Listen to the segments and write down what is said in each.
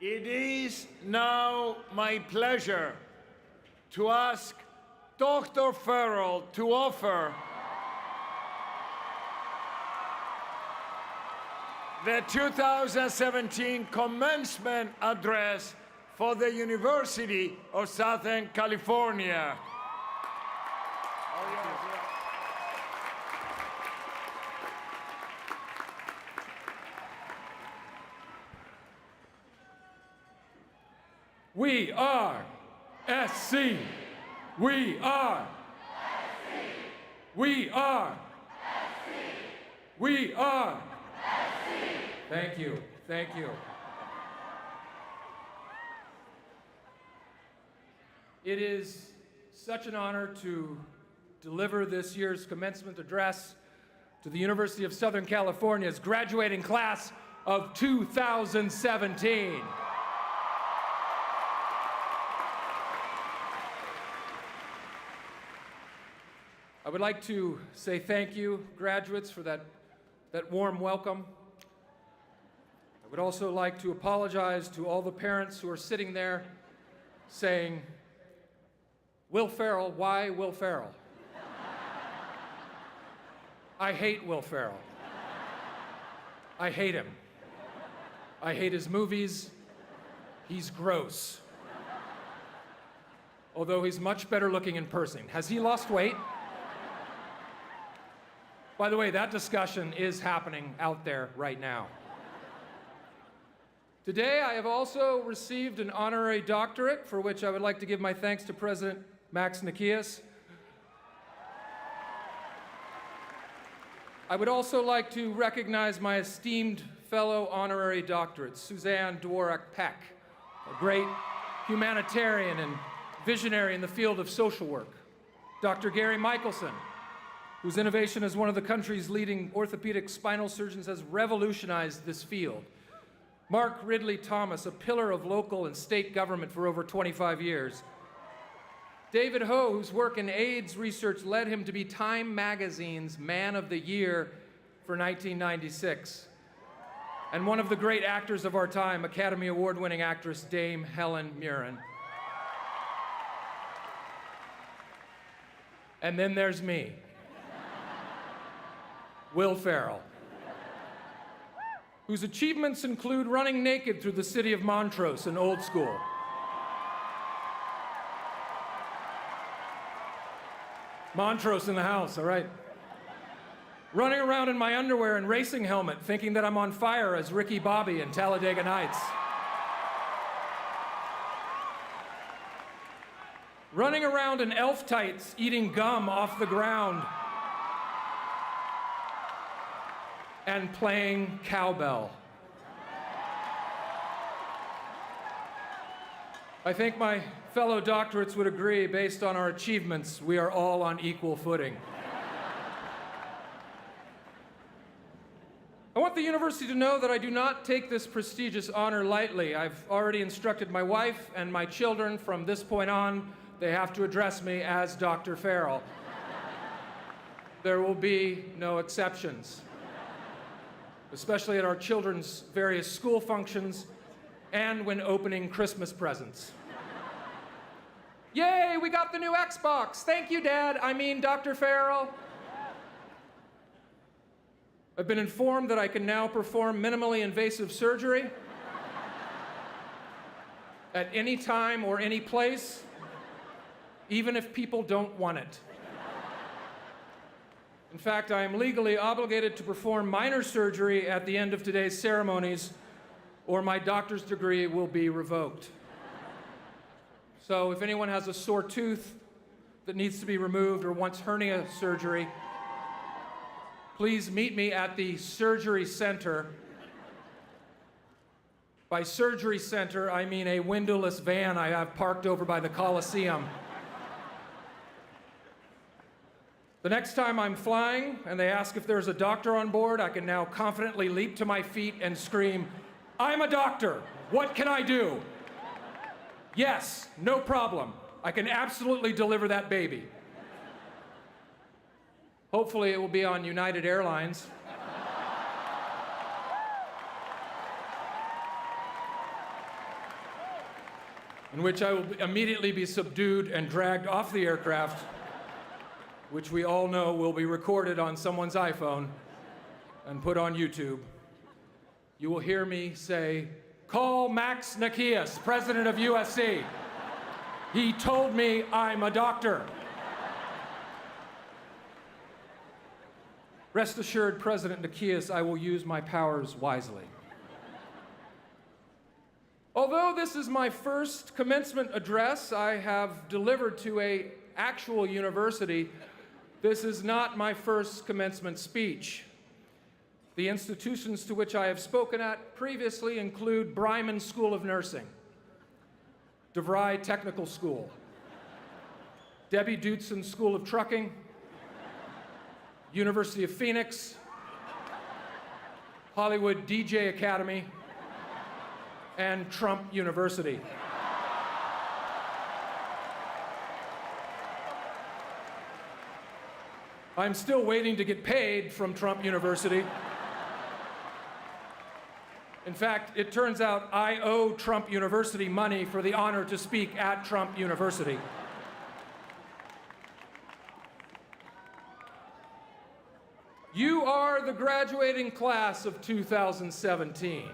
It is now my pleasure to ask Dr. Ferrell to offer the 2017 commencement address for the University of Southern California. We are SC. We are SC. We are SC. We are SC. Thank you. Thank you. It is such an honor to deliver this year's commencement address to the University of Southern California's graduating class of 2017. I would like to say thank you, graduates, for that warm welcome. I would also like to apologize to all the parents who are sitting there saying, Will Ferrell, why Will Ferrell? I hate Will Ferrell. I hate him. I hate his movies. He's gross. Although he's much better looking in person. Has he lost weight? By the way, that discussion is happening out there right now. Today, I have also received an honorary doctorate, for which I would like to give my thanks to President Max Nikias. I would also like to recognize my esteemed fellow honorary doctorates, Suzanne Dworak-Peck, a great humanitarian and visionary in the field of social work, Dr. Gary Michelson, whose innovation as one of the country's leading orthopedic spinal surgeons has revolutionized this field. Mark Ridley Thomas, a pillar of local and state government for over 25 years. David Ho, whose work in AIDS research led him to be Time Magazine's Man of the Year for 1996. And one of the great actors of our time, Academy Award-winning actress Dame Helen Mirren. And then there's me, Will Ferrell, whose achievements include running naked through the city of Montrose in Old School, Montrose in the house, all right. Running around in my underwear and racing helmet, thinking that I'm on fire as Ricky Bobby in Talladega Nights. Running around in elf tights, eating gum off the ground, and playing cowbell. I think my fellow doctorates would agree, based on our achievements, we are all on equal footing. I want the university to know that I do not take this prestigious honor lightly. I've already instructed my wife and my children from this point on, they have to address me as Dr. Ferrell. There will be no exceptions, especially at our children's various school functions and when opening Christmas presents. Yay, we got the new Xbox. Thank you, Dad. I mean, Dr. Ferrell. I've been informed that I can now perform minimally invasive surgery at any time or any place, even if people don't want it. In fact, I am legally obligated to perform minor surgery at the end of today's ceremonies, or my doctor's degree will be revoked. So if anyone has a sore tooth that needs to be removed or wants hernia surgery, please meet me at the surgery center. By surgery center, I mean a windowless van I have parked over by the Coliseum. The next time I'm flying and they ask if there's a doctor on board, I can now confidently leap to my feet and scream, I'm a doctor. What can I do? Yes, no problem. I can absolutely deliver that baby. Hopefully it will be on United Airlines. in which I will immediately be subdued and dragged off the aircraft, which we all know will be recorded on someone's iPhone and put on YouTube. You will hear me say, "Call Max Nikias, president of USC. He told me I'm a doctor." Rest assured, President Nikias, I will use my powers wisely. Although this is my first commencement address I have delivered to an actual university, this is not my first commencement speech. The institutions to which I have spoken at previously include Bryman School of Nursing, DeVry Technical School, Debbie Dootson School of Trucking, University of Phoenix, Hollywood DJ Academy, and Trump University. I'm still waiting to get paid from Trump University. In fact, it turns out I owe Trump University money for the honor to speak at Trump University. You are the graduating class of 2017.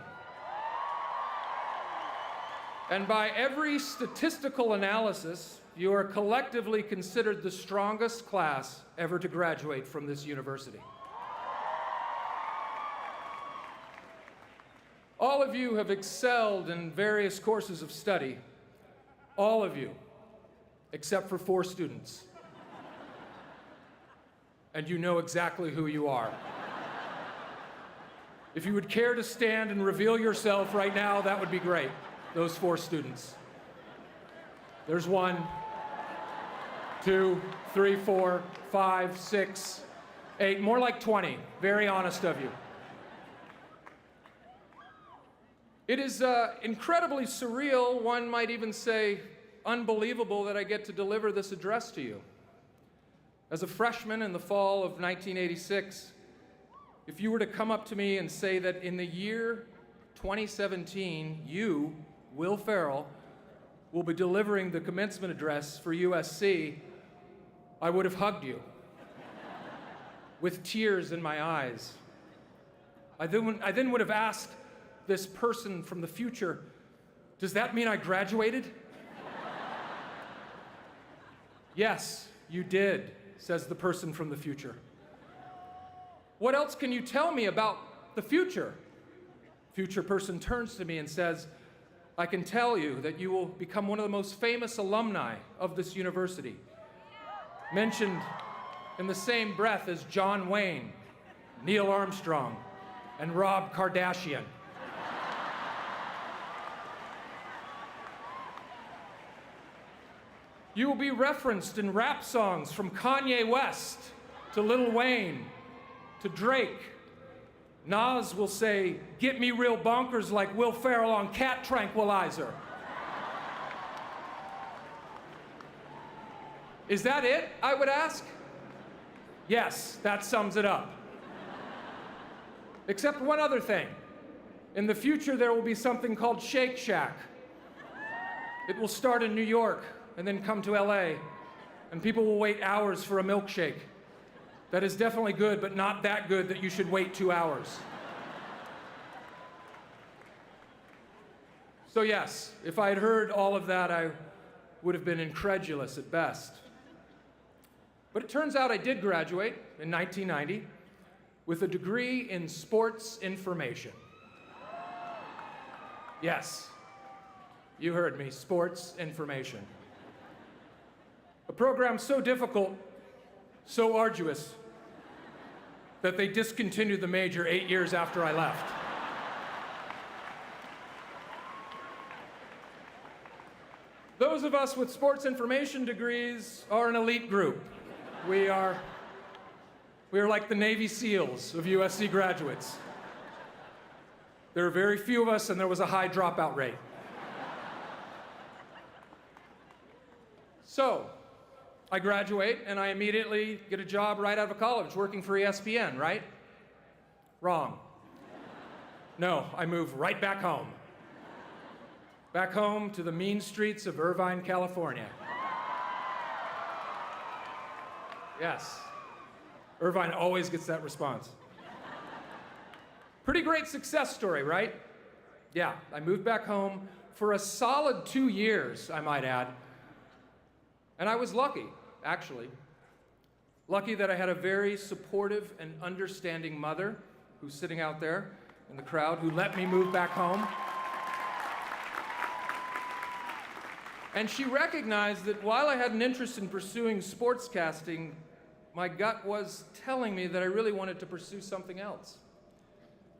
And by every statistical analysis, you are collectively considered the strongest class ever to graduate from this university. All of you have excelled in various courses of study. All of you, except for 4 students. And you know exactly who you are. If you would care to stand and reveal yourself right now, that would be great. Those 4 students. There's 1, 2, 3, 4, 5, 6, 8, more like 20. Very honest of you. It is incredibly surreal, one might even say unbelievable, that I get to deliver this address to you. As a freshman in the fall of 1986, if you were to come up to me and say that in the year 2017, you, Will Ferrell, will be delivering the commencement address for USC, I would have hugged you with tears in my eyes. I then would have asked this person from the future, "Does that mean I graduated?" "Yes, you did," says the person from the future. "What else can you tell me about the future?" Future person turns to me and says, "I can tell you that you will become one of the most famous alumni of this university, mentioned in the same breath as John Wayne, Neil Armstrong, and Rob Kardashian." You will be referenced in rap songs from Kanye West to Lil Wayne to Drake. Nas will say, "Get me real bonkers like Will Ferrell on cat tranquilizer." Is that it, I would ask? Yes, that sums it up. Except one other thing. In the future, there will be something called Shake Shack. It will start in New York and then come to LA, and people will wait hours for a milkshake. That is definitely good, but not that good that you should wait 2 hours. So yes, if I had heard all of that, I would have been incredulous at best. But it turns out I did graduate in 1990 with a degree in sports information. Yes, you heard me, sports information. A program so difficult, so arduous, that they discontinued the major 8 years after I left. Those of us with sports information degrees are an elite group. We are like the Navy SEALs of USC graduates. There are very few of us, and there was a high dropout rate. So, I graduate, and I immediately get a job right out of college working for ESPN, right? Wrong. No, I move right back home. back home to the mean streets of Irvine, California. Yes, Irvine always gets that response. Pretty great success story, right? Yeah, I moved back home for a solid 2 years, I might add. And I was lucky, actually. Lucky that I had a very supportive and understanding mother who's sitting out there in the crowd who let me move back home. And she recognized that while I had an interest in pursuing sportscasting, my gut was telling me that I really wanted to pursue something else.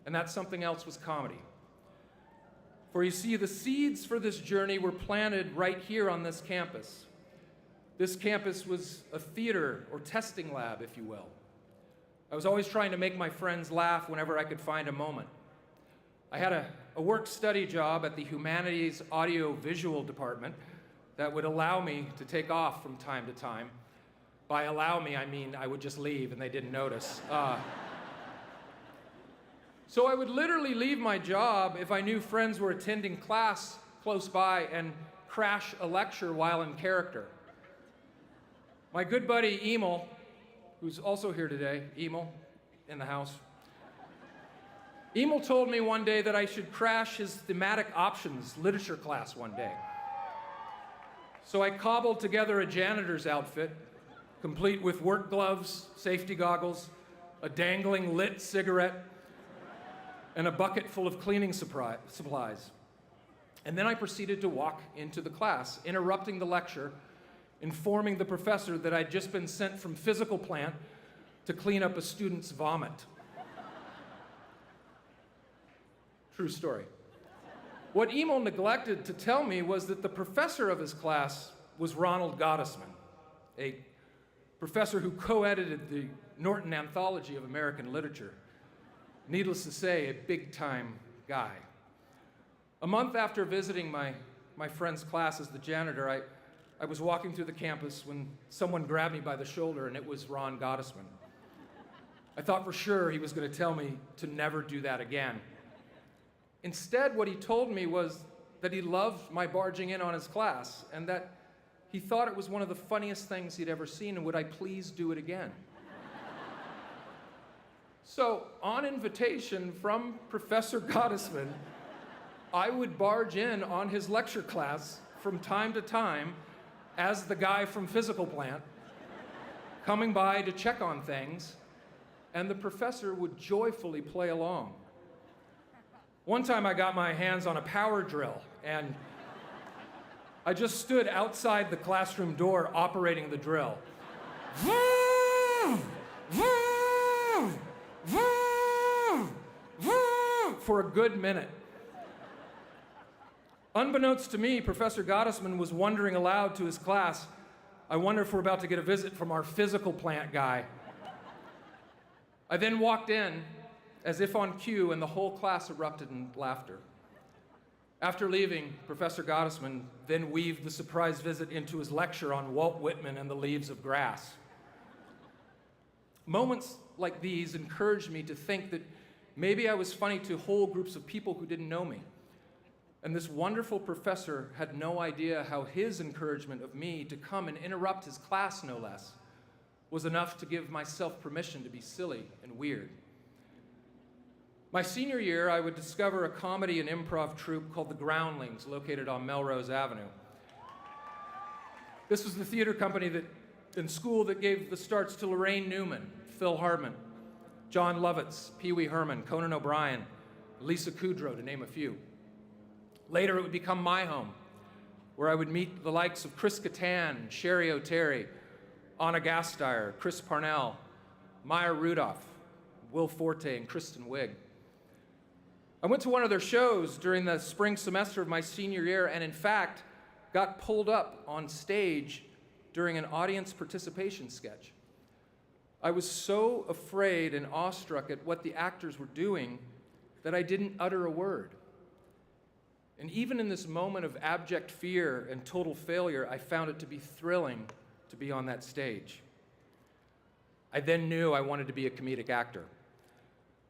And that something else was comedy. For you see, the seeds for this journey were planted right here on this campus. This campus was a theater or testing lab, if you will. I was always trying to make my friends laugh whenever I could find a moment. I had a work-study job at the Humanities Audio-Visual Department that would allow me to take off from time to time. By allow me, I mean I would just leave and they didn't notice. So I would literally leave my job if I knew friends were attending class close by and crash a lecture while in character. My good buddy Emil, who's also here today, Emil in the house, Emil told me one day that I should crash his thematic options literature class one day. So I cobbled together a janitor's outfit, complete with work gloves, safety goggles, a dangling lit cigarette, and a bucket full of cleaning supplies. And then I proceeded to walk into the class, interrupting the lecture, informing the professor that I'd just been sent from physical plant to clean up a student's vomit. True story. What Emil neglected to tell me was that the professor of his class was Ronald Gottesman, a professor who co-edited the Norton Anthology of American Literature. Needless to say, a big-time guy. A month after visiting my friend's class as the janitor, I was walking through the campus when someone grabbed me by the shoulder, and it was Ron Gottesman. I thought for sure he was going to tell me to never do that again. Instead, what he told me was that he loved my barging in on his class, and that he thought it was one of the funniest things he'd ever seen, and would I please do it again? So, on invitation from Professor Gottesman, I would barge in on his lecture class from time to time as the guy from physical plant, coming by to check on things, and the professor would joyfully play along. One time I got my hands on a power drill, and I just stood outside the classroom door operating the drill. For a good minute. Unbeknownst to me, Professor Gottesman was wondering aloud to his class, I wonder if we're about to get a visit from our physical plant guy. I then walked in, as if on cue, and the whole class erupted in laughter. After leaving, Professor Gottesman then weaved the surprise visit into his lecture on Walt Whitman and the leaves of grass. Moments like these encouraged me to think that maybe I was funny to whole groups of people who didn't know me. And this wonderful professor had no idea how his encouragement of me to come and interrupt his class, no less, was enough to give myself permission to be silly and weird. My senior year, I would discover a comedy and improv troupe called the Groundlings, located on Melrose Avenue. This was the theater company in school that gave the starts to Lorraine Newman, Phil Hartman, John Lovitz, Pee Wee Herman, Conan O'Brien, Lisa Kudrow, to name a few. Later, it would become my home, where I would meet the likes of Chris Kattan, Sherry O'Terry, Anna Gasteyer, Chris Parnell, Maya Rudolph, Will Forte, and Kristen Wiig. I went to one of their shows during the spring semester of my senior year, and in fact, got pulled up on stage during an audience participation sketch. I was so afraid and awestruck at what the actors were doing that I didn't utter a word. And even in this moment of abject fear and total failure, I found it to be thrilling to be on that stage. I then knew I wanted to be a comedic actor.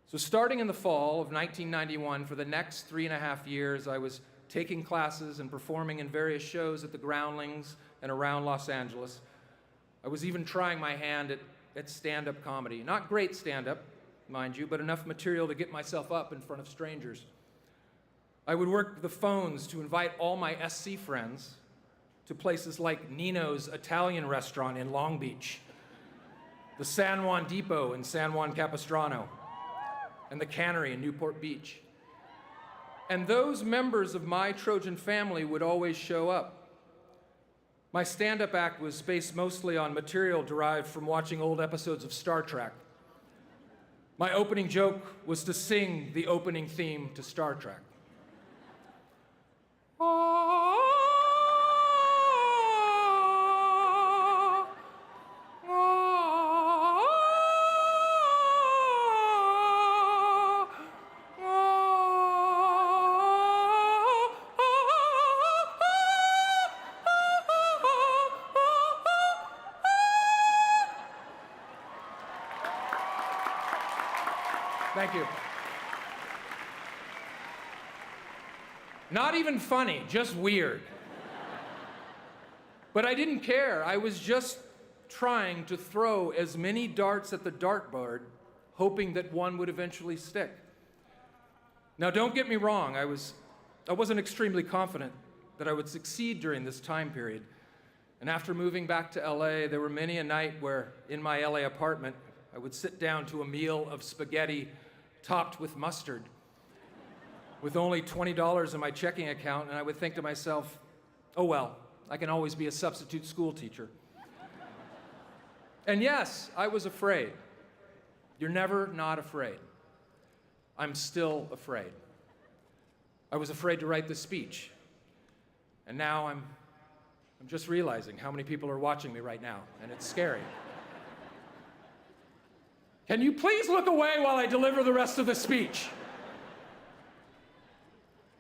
So starting in the fall of 1991, for the next 3.5 years, I was taking classes and performing in various shows at the Groundlings and around Los Angeles. I was even trying my hand at stand-up comedy. Not great stand-up, mind you, but enough material to get myself up in front of strangers. I would work the phones to invite all my SC friends to places like Nino's Italian restaurant in Long Beach, the San Juan Depot in San Juan Capistrano, and the Cannery in Newport Beach. And those members of my Trojan family would always show up. My stand-up act was based mostly on material derived from watching old episodes of Star Trek. My opening joke was to sing the opening theme to Star Trek. Thank you. Not even funny, just weird. But I didn't care. I was just trying to throw as many darts at the dartboard, hoping that one would eventually stick. Now, don't get me wrong. I wasn't extremely confident that I would succeed during this time period. And after moving back to LA, there were many a night where, in my LA apartment, I would sit down to a meal of spaghetti topped with mustard, with only $20 in my checking account, and I would think to myself, oh well, I can always be a substitute school teacher. And yes, I was afraid. You're never not afraid. I'm still afraid. I was afraid to write this speech, and now I'm just realizing how many people are watching me right now, and it's scary. Can you please look away while I deliver the rest of the speech?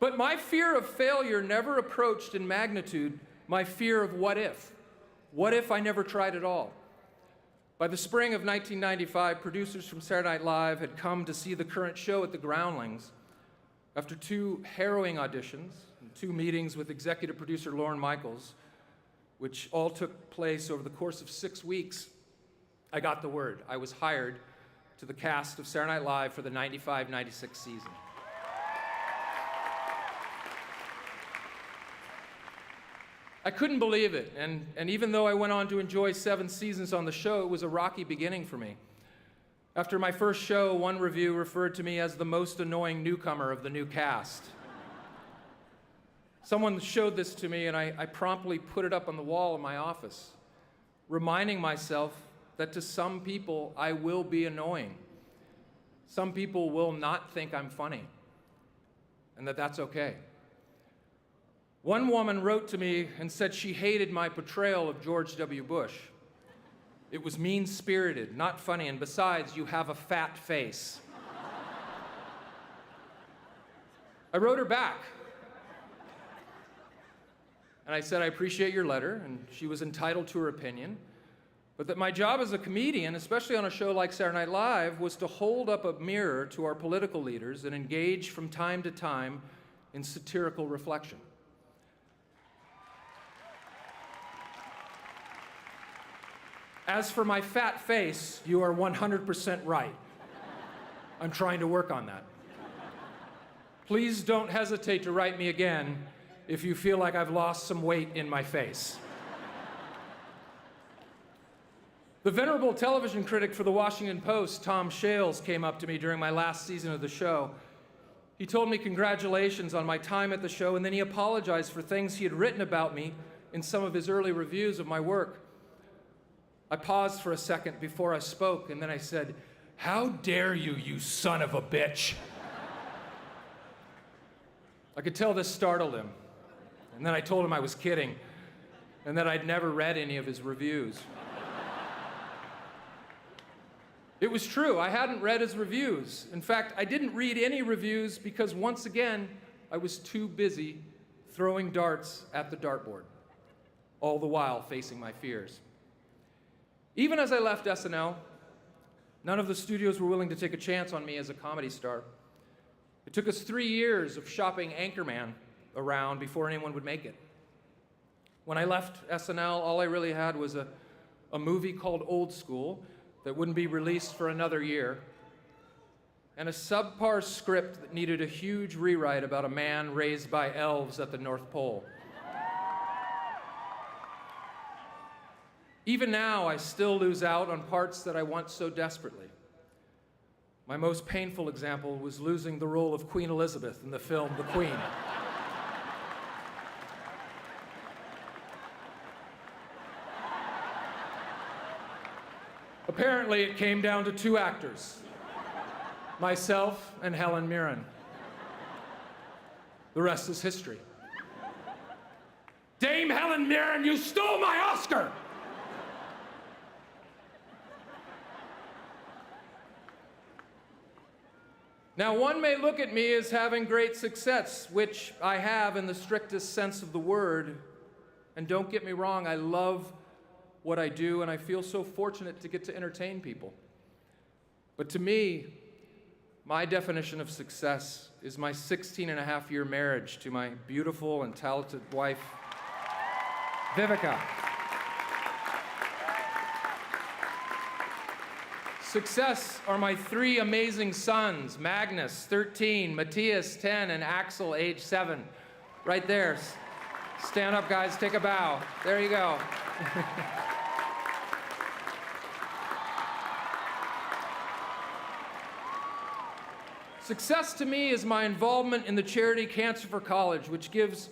But my fear of failure never approached in magnitude my fear of what if. What if I never tried at all? By the spring of 1995, producers from Saturday Night Live had come to see the current show at the Groundlings. After 2 harrowing auditions and 2 meetings with executive producer Lorne Michaels, which all took place over the course of 6 weeks, I got the word. I was hired to the cast of Saturday Night Live for the 95-96 season. I couldn't believe it, and even though I went on to enjoy 7 seasons on the show, it was a rocky beginning for me. After my first show, one review referred to me as the most annoying newcomer of the new cast. Someone showed this to me, and I promptly put it up on the wall in my office, reminding myself that to some people, I will be annoying. Some people will not think I'm funny, and that's okay. One woman wrote to me and said she hated my portrayal of George W. Bush. It was mean-spirited, not funny, and besides, you have a fat face. I wrote her back, and I said, I appreciate your letter, and she was entitled to her opinion, but that my job as a comedian, especially on a show like Saturday Night Live, was to hold up a mirror to our political leaders and engage from time to time in satirical reflection. As for my fat face, you are 100% right. I'm trying to work on that. Please don't hesitate to write me again if you feel like I've lost some weight in my face. The venerable television critic for the Washington Post, Tom Shales, came up to me during my last season of the show. He told me congratulations on my time at the show, and then he apologized for things he had written about me in some of his early reviews of my work. I paused for a second before I spoke, and then I said, "How dare you, you son of a bitch?" I could tell this startled him, and then I told him I was kidding, and that I'd never read any of his reviews. It was true, I hadn't read his reviews. In fact, I didn't read any reviews because, once again, I was too busy throwing darts at the dartboard, all the while facing my fears. Even as I left SNL, none of the studios were willing to take a chance on me as a comedy star. It took us 3 years of shopping Anchorman around before anyone would make it. When I left SNL, all I really had was a movie called Old School that wouldn't be released for another year, and a subpar script that needed a huge rewrite about a man raised by elves at the North Pole. Even now, I still lose out on parts that I want so desperately. My most painful example was losing the role of Queen Elizabeth in the film The Queen. Apparently, it came down to two actors, myself and Helen Mirren. The rest is history. Dame Helen Mirren, you stole my Oscar! Now, one may look at me as having great success, which I have in the strictest sense of the word. And don't get me wrong, I love what I do, and I feel so fortunate to get to entertain people. But to me, my definition of success is my 16-and-a-half-year marriage to my beautiful and talented wife, Vivica. Success are my three amazing sons, Magnus, 13, Matthias, 10, and Axel, age 7. Right there. Stand up, guys, take a bow. There you go. Success to me is my involvement in the charity Cancer for College, which gives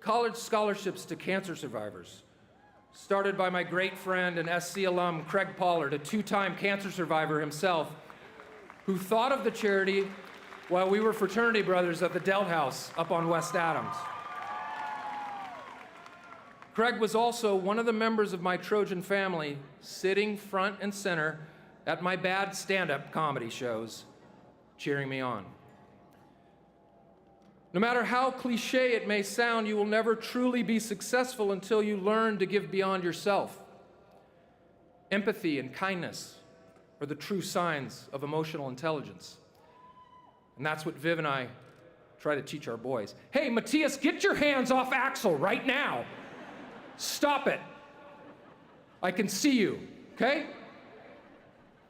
college scholarships to cancer survivors. Started by my great friend and SC alum, Craig Pollard, a 2-time cancer survivor himself, who thought of the charity while we were fraternity brothers at the Delt House up on West Adams. Craig was also one of the members of my Trojan family, sitting front and center at my bad stand-up comedy shows, cheering me on. No matter how cliche it may sound, you will never truly be successful until you learn to give beyond yourself. Empathy and kindness are the true signs of emotional intelligence. And that's what Viv and I try to teach our boys. Hey, Matthias, get your hands off Axel right now. Stop it. I can see you, okay?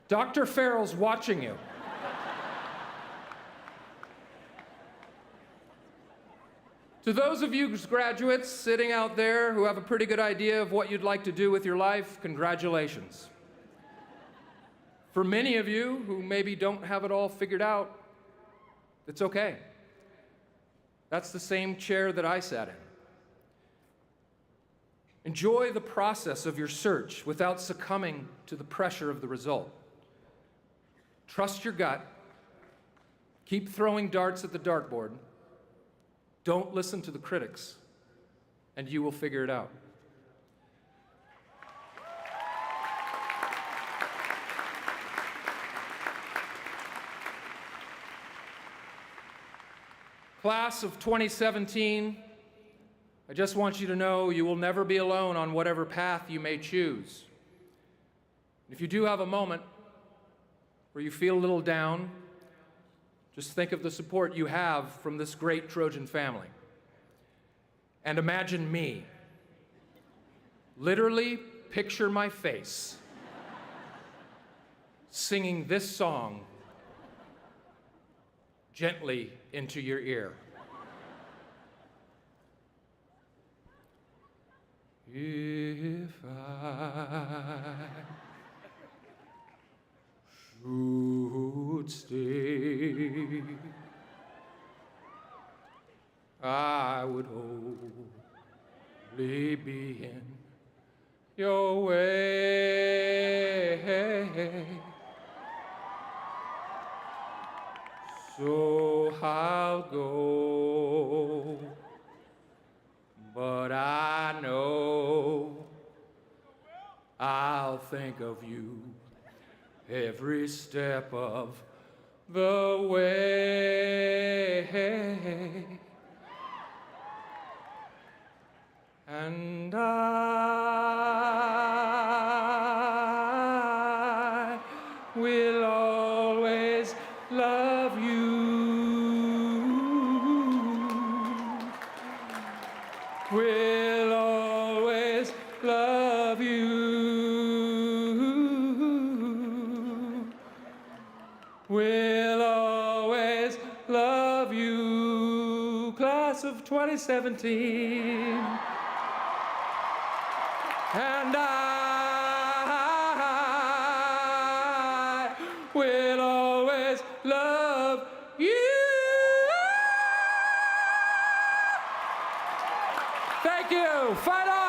Dr. Ferrell's watching you. To those of you graduates sitting out there who have a pretty good idea of what you'd like to do with your life, congratulations. For many of you who maybe don't have it all figured out, it's okay. That's the same chair that I sat in. Enjoy the process of your search without succumbing to the pressure of the result. Trust your gut. Keep throwing darts at the dartboard. Don't listen to the critics, and you will figure it out. Class of 2017, I just want you to know you will never be alone on whatever path you may choose. If you do have a moment where you feel a little down, just think of the support you have from this great Trojan family. And imagine me. Literally picture my face singing this song gently into your ear. If I should stay, I would only be in your way. So I'll go, but I know I'll think of you every step of the way. And I will always love you will always love you. Will always love you, class of 2017. And I will always love you. Thank you. Fight on.